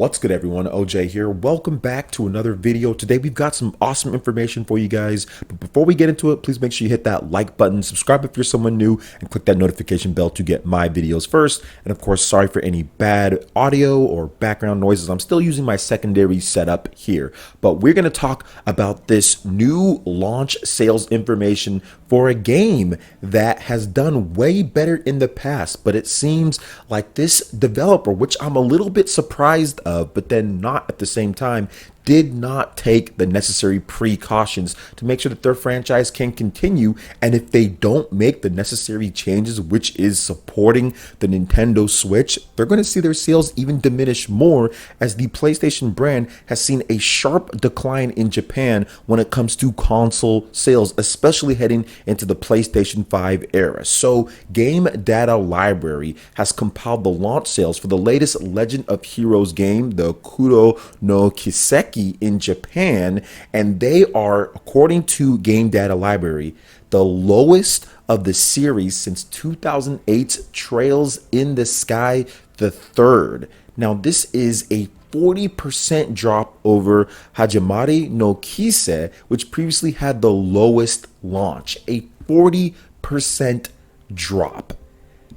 What's good, everyone? OJ here. Welcome back to another video. Today we've got some awesome information for you guys, but before we get into it, please make sure you hit that like button, subscribe if you're someone new, and click that notification bell to get my videos first. And of course, sorry for any bad audio or background noises. I'm still using my secondary setup here, but we're going to talk about this new launch sales information for a game that has done way better in the past, but it seems like this developer, which I'm a little bit surprised of, but then not at the same time, did not take the necessary precautions to make sure that their franchise can continue. And if they don't make the necessary changes, which is supporting the Nintendo Switch, they're going to see their sales even diminish more, as the PlayStation brand has seen a sharp decline in Japan when it comes to console sales, especially heading into the PlayStation 5 era. So Game Data Library has compiled the launch sales for the latest Legend of Heroes game, the Kuro no Kiseki, in Japan, and they are, according to Game Data Library, the lowest of the series since 2008's Trails in the Sky the Third. Now, this is a 40% drop over Hajimari no Kise, which previously had the lowest launch. A 40% drop.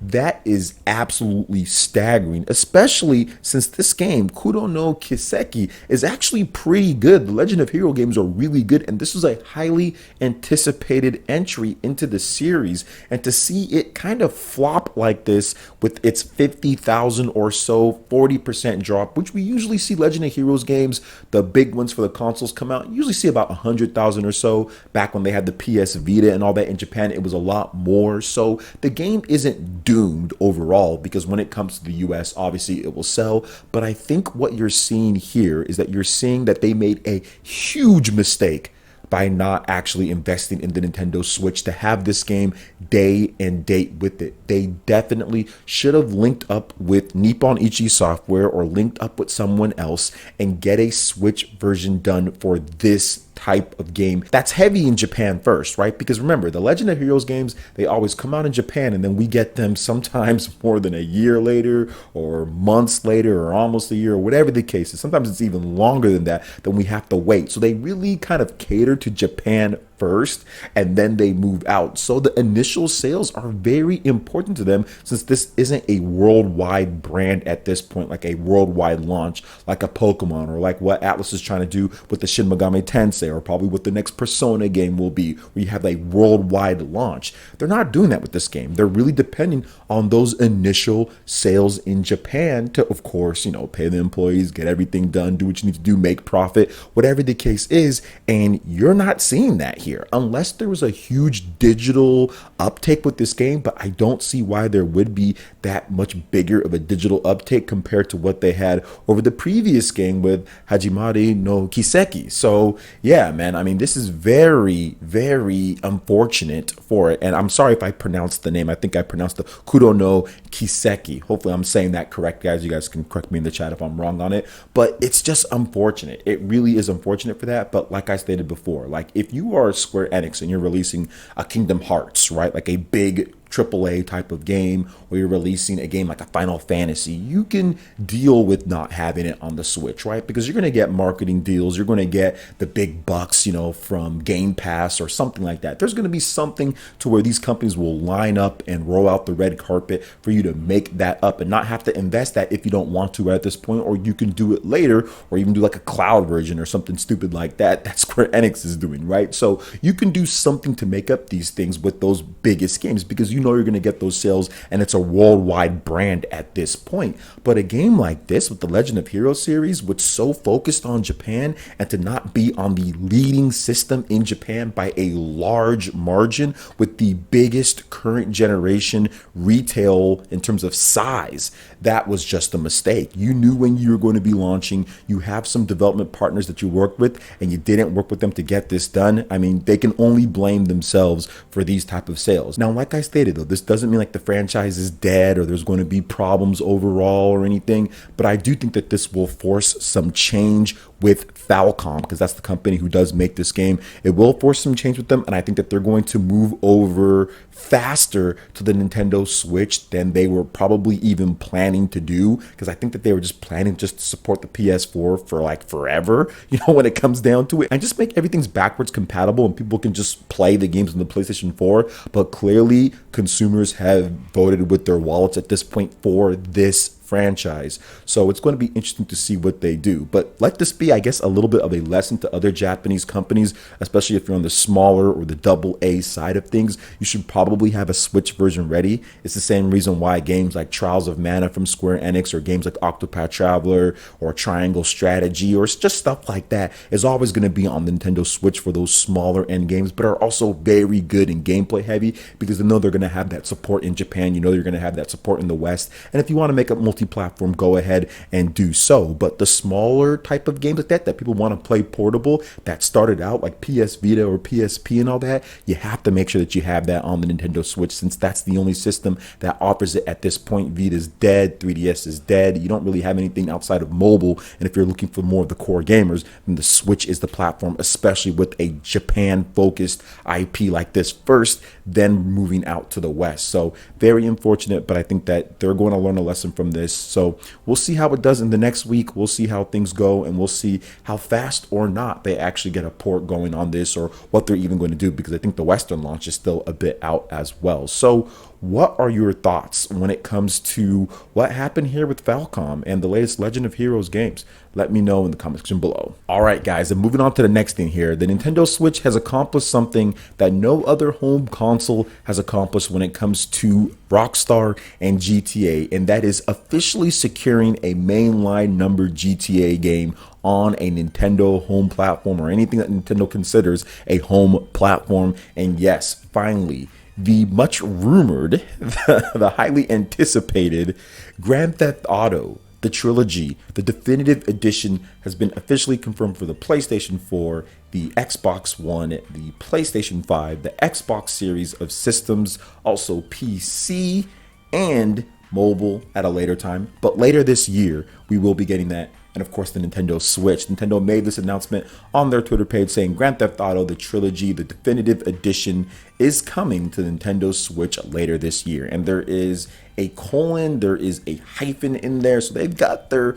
That is absolutely staggering, especially since this game, Kuro no Kiseki, is actually pretty good. The Legend of Hero games are really good, and this was a highly anticipated entry into the series. And to see it kind of flop like this with its 50,000 or so, 40% drop, which we usually see Legend of Heroes games, the big ones for the consoles come out, you usually see about 100,000 or so. Back when they had the PS Vita and all that in Japan, it was a lot more. So the game isn't doomed overall, because when it comes to the US, obviously it will sell. But I think what you're seeing here is that you're seeing that they made a huge mistake by not actually investing in the Nintendo Switch to have this game day and date with it. They definitely should have linked up with Nippon Ichi Software or linked up with someone else and get a Switch version done for this type of game that's heavy in Japan first, right? Because remember, the Legend of Heroes games, they always come out in Japan and then we get them sometimes more than a year later or months later or almost a year or whatever the case is. Sometimes it's even longer than that, then we have to wait. So they really kind of cater to Japan first and then they move out. So the initial sales are very important to them, since this isn't a worldwide brand at this point, like a worldwide launch like a Pokemon, or like what Atlas is trying to do with the Shin Megami Tensei, or probably what the next Persona game will be, where you have a worldwide launch. They're not doing that with this game. They're really depending on those initial sales in Japan to, of course, pay the employees, get everything done, do what you need to do, make profit, whatever the case is. And you're not seeing that here, unless there was a huge digital uptake with this game. But I don't see why there would be that much bigger of a digital uptake compared to what they had over the previous game with Hajimari no Kiseki. So yeah, man, I mean, this is very, very unfortunate for it. And I'm sorry if I pronounced the name. I think I pronounced the Kuro no Kiseki. Hopefully I'm saying that correct, guys. You guys can correct me in the chat if I'm wrong on it. But it's just unfortunate. It really is unfortunate for that. But like I stated before, like if you are Square Enix and you're releasing a Kingdom Hearts, right, like a big AAA type of game, or you're releasing a game like a Final Fantasy, you can deal with not having it on the Switch, right? Because you're going to get marketing deals, you're going to get the big bucks, from Game Pass or something like that. There's going to be something to where these companies will line up and roll out the red carpet for you to make that up and not have to invest that if you don't want to at this point, or you can do it later, or even do like a cloud version or something stupid like that Square Enix is doing, right? So you can do something to make up these things with those biggest games, because you're going to get those sales and it's a worldwide brand at this point. But a game like this with the Legend of Heroes series, which so focused on Japan, and to not be on the leading system in Japan by a large margin with the biggest current generation retail in terms of size, that was just a mistake. You knew when you were going to be launching, you have some development partners that you worked with and you didn't work with them to get this done. I mean, they can only blame themselves for these type of sales. Now, like I stated, stated though, this doesn't mean like the franchise is dead or there's going to be problems overall or anything, but I do think that this will force some change with Falcom, because that's the company who does make this game. It will force some change with them, and I think that they're going to move over faster to the Nintendo Switch than they were probably even planning to do, because I think that they were just planning just to support the PS4 for like forever, when it comes down to it, and just make everything's backwards compatible and people can just play the games on the PlayStation 4. But clearly consumers have voted with their wallets at this point for this franchise. So it's going to be interesting to see what they do. But let this be, I guess, a little bit of a lesson to other Japanese companies, especially if you're on the smaller or the AA side of things. You should probably have a Switch version ready. It's the same reason why games like Trials of Mana from Square Enix, or games like Octopath Traveler or Triangle Strategy, or just stuff like that, is always going to be on the Nintendo Switch for those smaller end games, but are also very good and gameplay heavy, because they know they're going to have that support in Japan. You're going to have that support in the West. And if you want to make a multi-platform, go ahead and do so. But the smaller type of games like that people want to play portable, that started out like PS Vita or PSP and all that, you have to make sure that you have that on the Nintendo Switch, since that's the only system that offers it at this point. Vita's dead, 3DS is dead. You don't really have anything outside of mobile, and if you're looking for more of the core gamers, then the Switch is the platform, especially with a Japan focused IP like this first, then moving out to the West. So very unfortunate, but I think that they're going to learn a lesson from this. So we'll see how it does in the next week. We'll see how things go, and we'll see how fast or not they actually get a port going on this, or what they're even going to do, because I think the Western launch is still a bit out as well. So what are your thoughts when it comes to what happened here with Falcom and the latest Legend of Heroes games? Let me know in the comment section below. All right, guys, and moving on to the next thing here. The Nintendo Switch has accomplished something that no other home console has accomplished when it comes to Rockstar and GTA, and that is officially securing a mainline numbered GTA game on a Nintendo home platform, or anything that Nintendo considers a home platform. And yes, finally, the much rumored, the highly anticipated Grand Theft Auto, the trilogy, the definitive edition, has been officially confirmed for the PlayStation 4, the Xbox One, the PlayStation 5, the Xbox series of systems, also PC and mobile at a later time. But later this year, we will be getting that. And of course, the Nintendo Switch. Nintendo made this announcement on their Twitter page saying Grand Theft Auto, the trilogy, the definitive edition, is coming to Nintendo Switch later this year. And there is a colon, there is a hyphen in there, so they've got their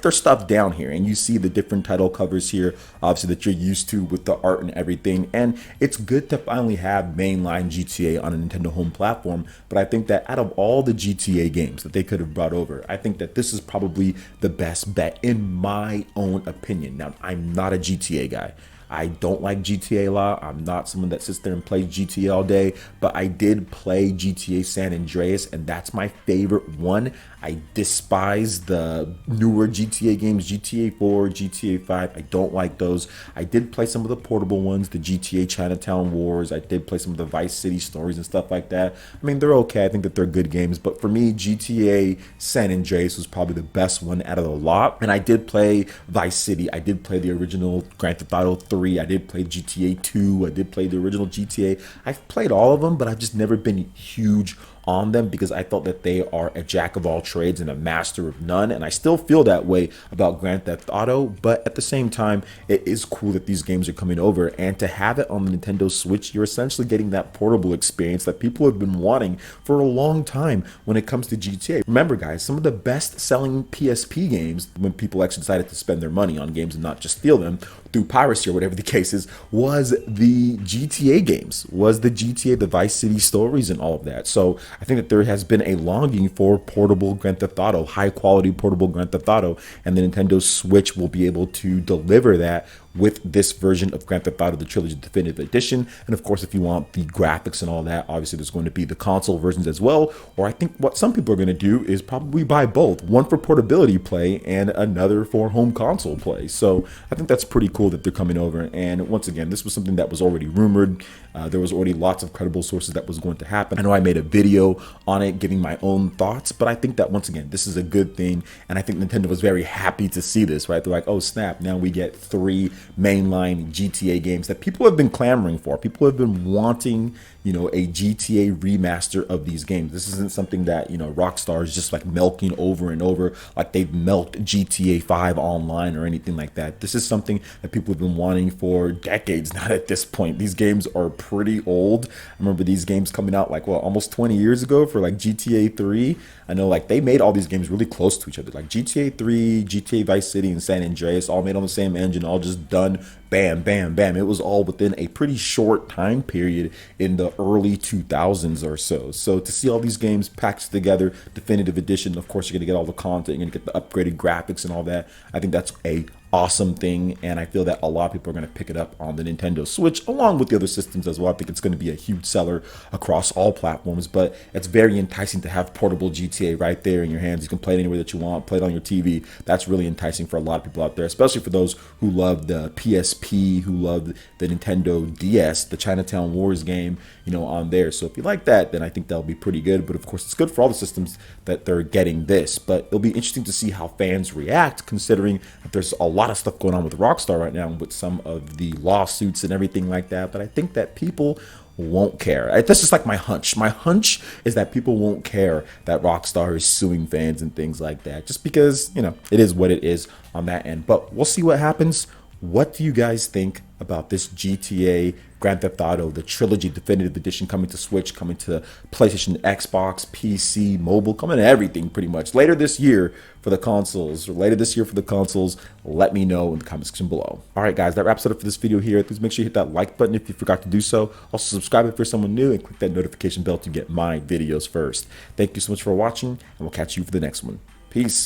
stuff down here. And you see the different title covers here, obviously, that you're used to with the art and everything. And it's good to finally have mainline GTA on a Nintendo home platform. But I think that out of all the GTA games that they could have brought over, I think that this is probably the best bet, in my own opinion. Now, I'm not a GTA guy. I don't like GTA a lot. I'm not someone that sits there and plays GTA all day, but I did play GTA San Andreas, and that's my favorite one. I despise the newer GTA games, GTA 4, GTA 5. I don't like those. I did play some of the portable ones, the GTA Chinatown Wars. I did play some of the Vice City stories and stuff like that. I mean, they're okay. I think that they're good games, but for me, GTA San Andreas was probably the best one out of the lot. And I did play Vice City. I did play the original Grand Theft Auto 3. I did play GTA 2. I did play the original GTA. I've played all of them, but I've just never been huge on them, because I felt that they are a jack of all trades and a master of none. And I still feel that way about Grand Theft Auto, but at the same time, it is cool that these games are coming over, and to have it on the Nintendo Switch, you're essentially getting that portable experience that people have been wanting for a long time when it comes to GTA. Remember, guys, some of the best selling PSP games, when people actually decided to spend their money on games and not just steal them through piracy or whatever the case is, was the GTA games, was the GTA, the Vice City stories and all of that. So I think that there has been a longing for portable Grand Theft Auto, high quality portable Grand Theft Auto, and the Nintendo Switch will be able to deliver that with this version of Grand Theft Auto, the Trilogy Definitive Edition. And of course, if you want the graphics and all that, obviously there's going to be the console versions as well. Or I think what some people are going to do is probably buy both, one for portability play and another for home console play. So I think that's pretty cool that they're coming over. And once again, this was something that was already rumored. There was already lots of credible sources that was going to happen. I know I made a video on it giving my own thoughts, but I think that once again, this is a good thing. And I think Nintendo was very happy to see this, right? They're like, oh snap, now we get 3 mainline GTA games that people have been clamoring for. People have been wanting a GTA remaster of these games. This isn't something that, Rockstar is just like milking over and over, like they've milked GTA 5 online or anything like that. This is something that people have been wanting for decades. Not at this point. These games are pretty old. I remember these games coming out like, almost 20 years ago for like GTA 3. I know like they made all these games really close to each other. Like GTA 3, GTA Vice City, and San Andreas, all made on the same engine, all just done bam, bam, bam. It was all within a pretty short time period in the early 2000s or so. So to see all these games packed together, definitive edition, of course, you're going to get all the content, you're going to get the upgraded graphics and all that. I think that's a awesome thing, and I feel that a lot of people are going to pick it up on the Nintendo Switch along with the other systems as well. I think it's going to be a huge seller across all platforms, but it's very enticing to have portable GTA right there in your hands. You can play it anywhere that you want, play it on your TV. That's really enticing for a lot of people out there, especially for those who love the PSP, who love the Nintendo DS, the Chinatown Wars game, on there. So if you like that, then I think that'll be pretty good. But of course, it's good for all the systems that they're getting this. But it'll be interesting to see how fans react, considering that there's a lot of stuff going on with Rockstar right now with some of the lawsuits and everything like that. But I think that people won't care. That's just like my hunch. My hunch is that people won't care that Rockstar is suing fans and things like that, just because, it is what it is on that end. But we'll see what happens. What do you guys think about this GTA Grand Theft Auto, the Trilogy Definitive Edition, coming to Switch, coming to PlayStation, Xbox, PC, mobile, coming to everything pretty much later this year for the consoles, let me know in the comment section below. All right, guys, that wraps it up for this video here. Please make sure you hit that like button if you forgot to do so. Also, subscribe if you're someone new and click that notification bell to get my videos first. Thank you so much for watching, and we'll catch you for the next one. Peace.